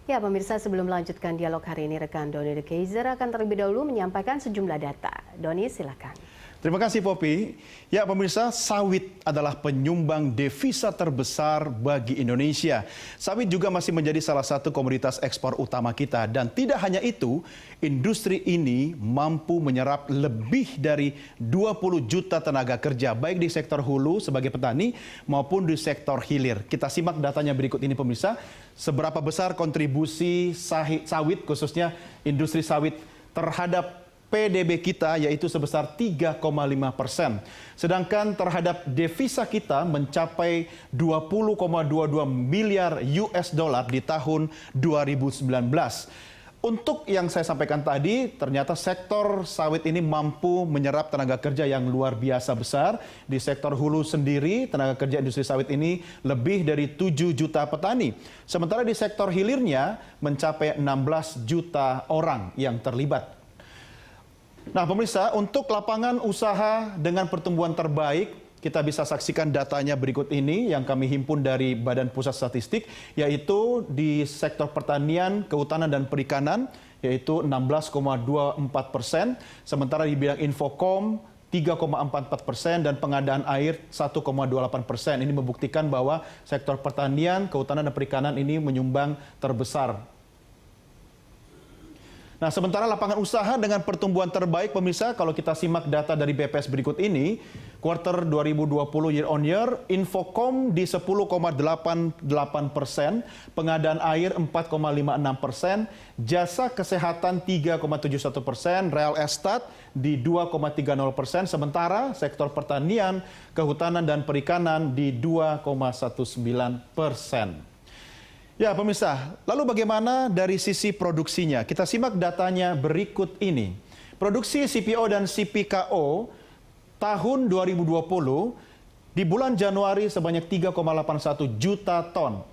Ya, pemirsa, sebelum melanjutkan dialog hari ini, rekan Doni De Keizer akan terlebih dahulu menyampaikan sejumlah data. Doni, silakan. Terima kasih, Poppy. Ya, pemirsa, sawit adalah penyumbang devisa terbesar bagi Indonesia. Sawit juga masih menjadi salah satu komoditas ekspor utama kita. Dan tidak hanya itu, industri ini mampu menyerap lebih dari 20 juta tenaga kerja, baik di sektor hulu sebagai petani maupun di sektor hilir. Kita simak datanya berikut ini, pemirsa. Seberapa besar kontribusi sawit, khususnya industri sawit terhadap PDB kita, yaitu sebesar 3,5%. Sedangkan terhadap devisa kita mencapai 20,22 miliar US dollar di tahun 2019. Untuk yang saya sampaikan tadi, ternyata sektor sawit ini mampu menyerap tenaga kerja yang luar biasa besar. Di sektor hulu sendiri, tenaga kerja industri sawit ini lebih dari 7 juta petani. Sementara di sektor hilirnya mencapai 16 juta orang yang terlibat. Nah, pemirsa, untuk lapangan usaha dengan pertumbuhan terbaik, kita bisa saksikan datanya berikut ini yang kami himpun dari Badan Pusat Statistik, yaitu di sektor pertanian, kehutanan, dan perikanan, yaitu 16,24%, sementara di bidang infokom 3,44% dan pengadaan air 1,28%. Ini membuktikan bahwa sektor pertanian, kehutanan, dan perikanan ini menyumbang terbesar. Nah, sementara lapangan usaha dengan pertumbuhan terbaik, pemirsa, kalau kita simak data dari BPS berikut ini, kuartal 2020 year on year, infokom di 10,88%, pengadaan air 4,56%, jasa kesehatan 3,71%, real estate di 2,30%, sementara sektor pertanian, kehutanan, dan perikanan di 2,19%. Ya, pemirsa, lalu bagaimana dari sisi produksinya? Kita simak datanya berikut ini. Produksi CPO dan CPKO tahun 2020 di bulan Januari sebanyak 3,81 juta ton.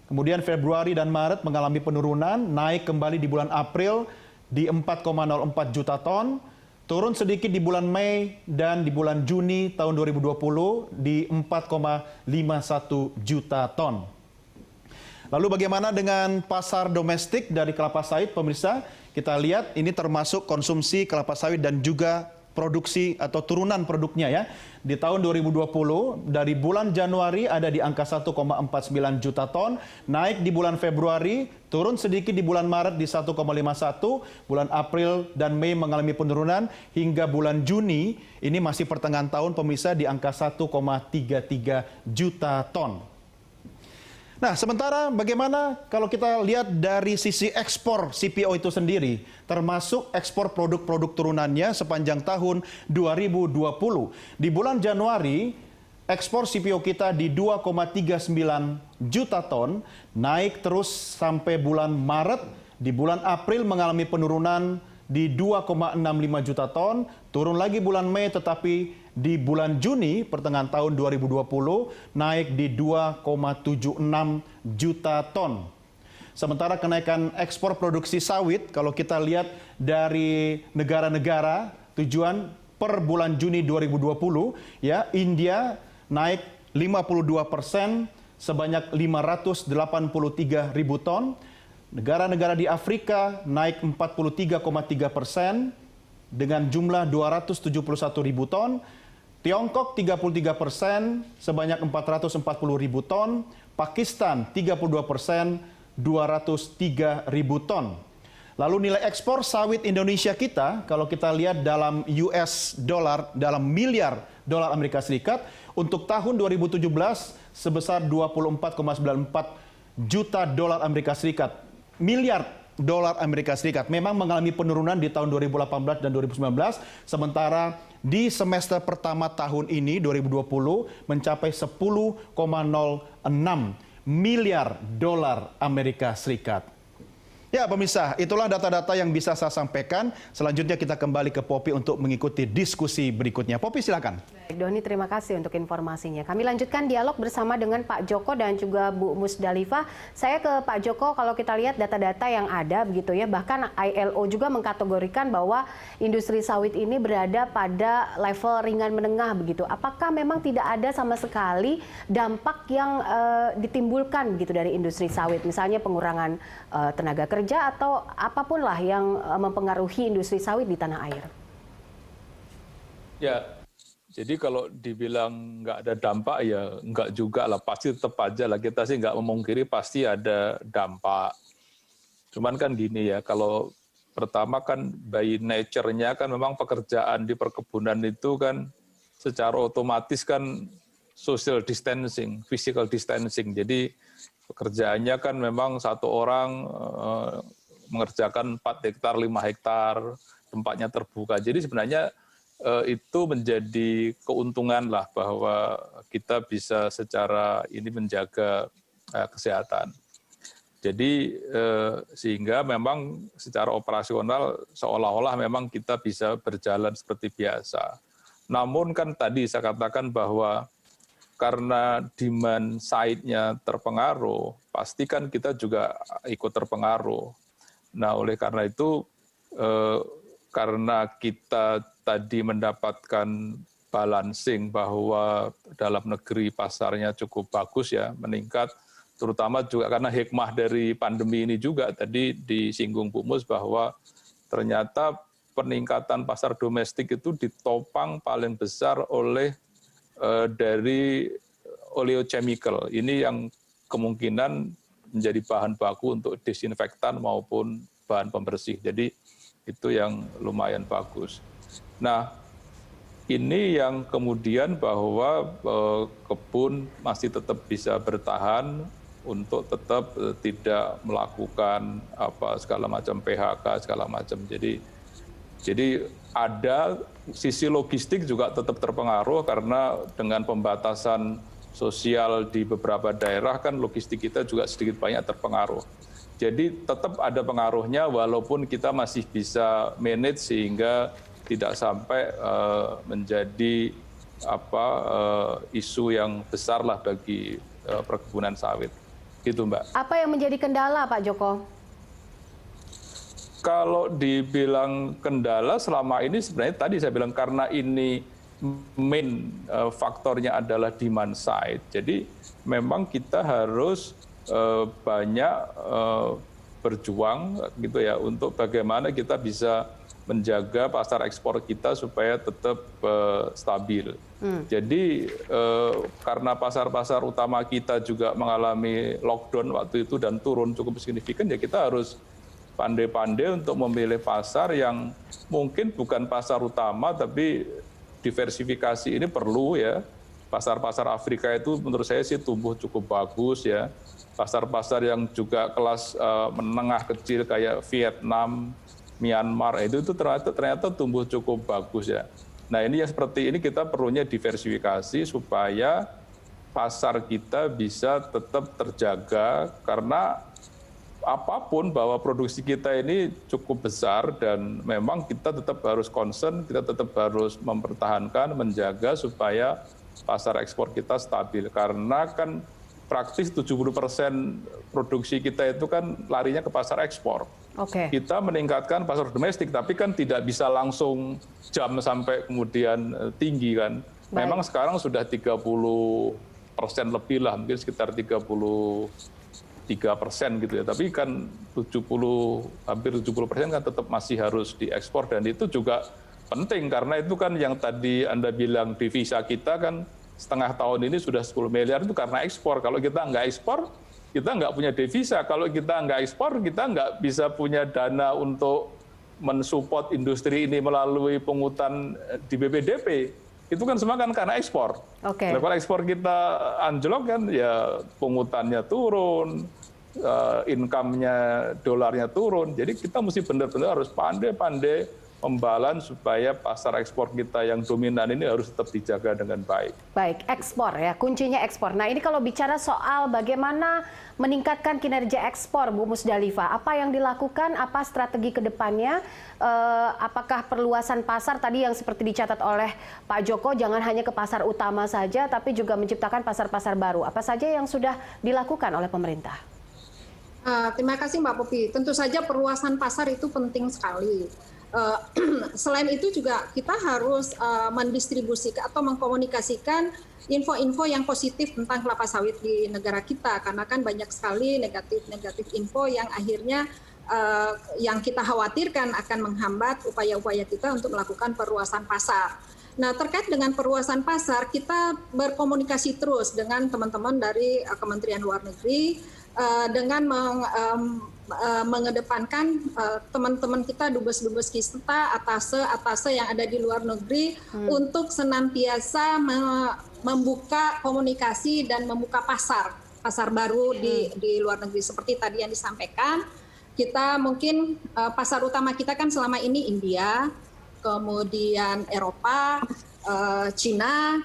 Kemudian Februari dan Maret mengalami penurunan, naik kembali di bulan April di 4,04 juta ton, turun sedikit di bulan Mei dan di bulan Juni tahun 2020 di 4,51 juta ton. Lalu bagaimana dengan pasar domestik dari kelapa sawit, pemirsa? Kita lihat ini termasuk konsumsi kelapa sawit dan juga produksi atau turunan produknya ya. Di tahun 2020 dari bulan Januari ada di angka 1,49 juta ton, naik di bulan Februari, turun sedikit di bulan Maret di 1,51, bulan April dan Mei mengalami penurunan hingga bulan Juni ini masih pertengahan tahun, pemirsa, di angka 1,33 juta ton. Nah, sementara bagaimana kalau kita lihat dari sisi ekspor CPO itu sendiri, termasuk ekspor produk-produk turunannya sepanjang tahun 2020. Di bulan Januari, ekspor CPO kita di 2,39 juta ton, naik terus sampai bulan Maret. Di bulan April mengalami penurunan di 2,65 juta ton, turun lagi bulan Mei, tetapi di bulan Juni pertengahan tahun 2020 naik di 2,76 juta ton. Sementara kenaikan ekspor produksi sawit, kalau kita lihat dari negara-negara tujuan per bulan Juni 2020, ya, India naik 52% sebanyak 583 ribu ton. Negara-negara di Afrika naik 43,3% dengan jumlah 271 ribu ton. Tiongkok 33% sebanyak 440 ribu ton. Pakistan 32%, 203 ribu ton. Lalu nilai ekspor sawit Indonesia kita, kalau kita lihat dalam US dollar, dalam miliar dolar Amerika Serikat, untuk tahun 2017 sebesar 24,94 juta dolar Amerika Serikat. Miliar dolar Amerika Serikat. Memang mengalami penurunan di tahun 2018 dan 2019, sementara di semester pertama tahun ini 2020 mencapai 10,06 miliar dolar Amerika Serikat. Ya, pemirsa, itulah data-data yang bisa saya sampaikan. Selanjutnya kita kembali ke Poppy untuk mengikuti diskusi berikutnya. Poppy, silakan. Doni, terima kasih untuk informasinya. Kami lanjutkan dialog bersama dengan Pak Joko dan juga Bu Musdalifah. Saya ke Pak Joko, kalau kita lihat data-data yang ada begitu ya, bahkan ILO juga mengkategorikan bahwa industri sawit ini berada pada level ringan menengah begitu. Apakah memang tidak ada sama sekali dampak yang ditimbulkan begitu dari industri sawit, misalnya pengurangan tenaga kerja atau apapun lah yang mempengaruhi industri sawit di tanah air? Ya, jadi kalau dibilang nggak ada dampak ya nggak juga lah, pasti tetap aja lah, kita sih nggak memungkiri pasti ada dampak. Cuman kan gini ya, kalau pertama kan by nature-nya kan memang pekerjaan di perkebunan itu kan secara otomatis kan social distancing, physical distancing. Jadi pekerjaannya kan memang satu orang mengerjakan 4 hektar, 5 hektar, tempatnya terbuka. Jadi sebenarnya itu menjadi keuntungan lah bahwa kita bisa secara ini menjaga kesehatan. Jadi sehingga memang secara operasional seolah-olah memang kita bisa berjalan seperti biasa. Namun kan tadi saya katakan bahwa karena demand side-nya terpengaruh, pasti kan kita juga ikut terpengaruh. Nah oleh karena itu karena kita tadi mendapatkan balancing bahwa dalam negeri pasarnya cukup bagus ya, meningkat, terutama juga karena hikmah dari pandemi ini juga tadi disinggung Bu Mus bahwa ternyata peningkatan pasar domestik itu ditopang paling besar oleh dari oleochemical. Ini yang kemungkinan menjadi bahan baku untuk disinfektan maupun bahan pembersih. Jadi itu yang lumayan bagus. Nah, ini yang kemudian bahwa kebun masih tetap bisa bertahan untuk tetap tidak melakukan segala macam PHK segala macam. Jadi ada sisi logistik juga tetap terpengaruh karena dengan pembatasan sosial di beberapa daerah kan logistik kita juga sedikit banyak terpengaruh. Jadi tetap ada pengaruhnya walaupun kita masih bisa manage sehingga tidak sampai menjadi isu yang besar lah bagi perkebunan sawit. Gitu Mbak. Apa yang menjadi kendala Pak Joko? Kalau dibilang kendala selama ini sebenarnya tadi saya bilang karena ini main faktornya adalah demand side. Jadi memang kita harus banyak berjuang gitu ya untuk bagaimana kita bisa menjaga pasar ekspor kita supaya tetap stabil. Jadi karena pasar-pasar utama kita juga mengalami lockdown waktu itu dan turun cukup signifikan, ya kita harus pandai-pandai untuk memilih pasar yang mungkin bukan pasar utama tapi diversifikasi ini perlu ya. Pasar-pasar Afrika itu menurut saya sih tumbuh cukup bagus ya. Pasar-pasar yang juga kelas menengah kecil kayak Vietnam, Myanmar itu ternyata tumbuh cukup bagus ya. Nah ini yang seperti ini kita perlunya diversifikasi supaya pasar kita bisa tetap terjaga karena apapun bahwa produksi kita ini cukup besar dan memang kita tetap harus concern, kita tetap harus mempertahankan, menjaga supaya pasar ekspor kita stabil karena kan praktis 70% produksi kita itu kan larinya ke pasar ekspor. Kita meningkatkan pasar domestik, tapi kan tidak bisa langsung jam sampai kemudian tinggi kan. Memang sekarang sudah 30% lebih lah, mungkin sekitar 33% gitu ya. Tapi kan hampir 70% kan tetap masih harus diekspor dan itu juga penting karena itu kan yang tadi Anda bilang devisa kita kan setengah tahun ini sudah 10 miliar itu karena ekspor. Kalau kita nggak ekspor, kita nggak punya devisa. Kalau kita nggak ekspor, kita nggak bisa punya dana untuk mensupport industri ini melalui pungutan di BPDP. Itu kan semua kan karena ekspor. Kalau ekspor kita anjlok kan ya pungutannya turun, income-nya dolarnya turun. Jadi kita mesti benar-benar harus pandai-pandai membalans supaya pasar ekspor kita yang dominan ini harus tetap dijaga dengan baik. Baik, ekspor ya, kuncinya ekspor. Nah ini kalau bicara soal bagaimana meningkatkan kinerja ekspor, Bu Musdalifah, apa yang dilakukan, apa strategi ke depannya, apakah perluasan pasar tadi yang seperti dicatat oleh Pak Joko, jangan hanya ke pasar utama saja, tapi juga menciptakan pasar-pasar baru. Apa saja yang sudah dilakukan oleh pemerintah? Terima kasih Mbak Popi. Tentu saja perluasan pasar itu penting sekali. Selain itu juga kita harus mendistribusikan atau mengkomunikasikan info-info yang positif tentang kelapa sawit di negara kita, karena kan banyak sekali negatif info yang akhirnya yang kita khawatirkan akan menghambat upaya-upaya kita untuk melakukan perluasan pasar. Nah, terkait dengan perluasan pasar, kita berkomunikasi terus dengan teman-teman dari Kementerian Luar Negeri dengan mengedepankan teman-teman kita dubes-dubes kita, atase yang ada di luar negeri untuk senantiasa membuka komunikasi dan membuka pasar baru di luar negeri. Seperti tadi yang disampaikan, kita mungkin pasar utama kita kan selama ini India, kemudian Eropa, Cina,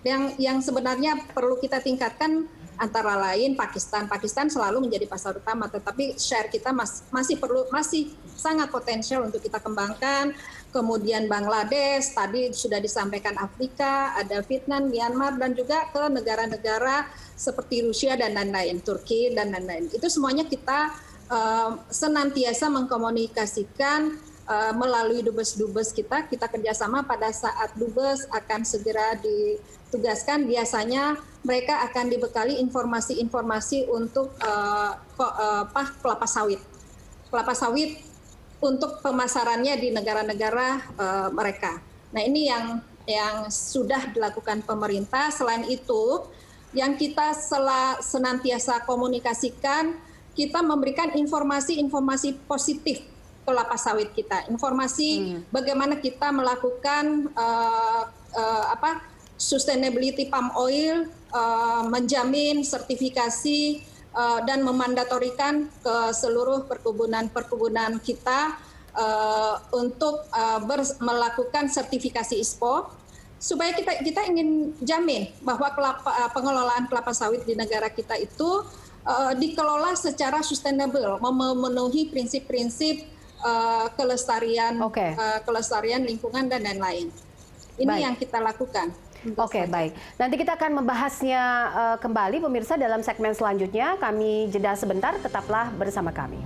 yang sebenarnya perlu kita tingkatkan antara lain Pakistan. Pakistan selalu menjadi pasar utama, tetapi share kita masih sangat potensial untuk kita kembangkan. Kemudian Bangladesh, tadi sudah disampaikan Afrika, ada Vietnam, Myanmar, dan juga ke negara-negara seperti Rusia dan lain-lain, Turki dan lain-lain. Itu semuanya kita senantiasa mengkomunikasikan melalui dubes-dubes kita kerjasama. Pada saat dubes akan segera ditugaskan, biasanya mereka akan dibekali informasi-informasi untuk kelapa sawit untuk pemasarannya di negara-negara mereka. Nah, ini yang sudah dilakukan pemerintah. Selain itu, yang kita senantiasa komunikasikan, kita memberikan informasi-informasi positif kelapa sawit kita, informasi bagaimana kita melakukan sustainability palm oil, menjamin sertifikasi dan memandatorikan ke seluruh perkebunan kita untuk melakukan sertifikasi ISPO, supaya kita ingin jamin bahwa pengelolaan kelapa sawit di negara kita itu dikelola secara sustainable, memenuhi prinsip-prinsip kelestarian lingkungan dan lain-lain. Ini yang kita lakukan. Oke, baik. Nanti kita akan membahasnya kembali pemirsa dalam segmen selanjutnya. Kami jeda sebentar, tetaplah bersama kami.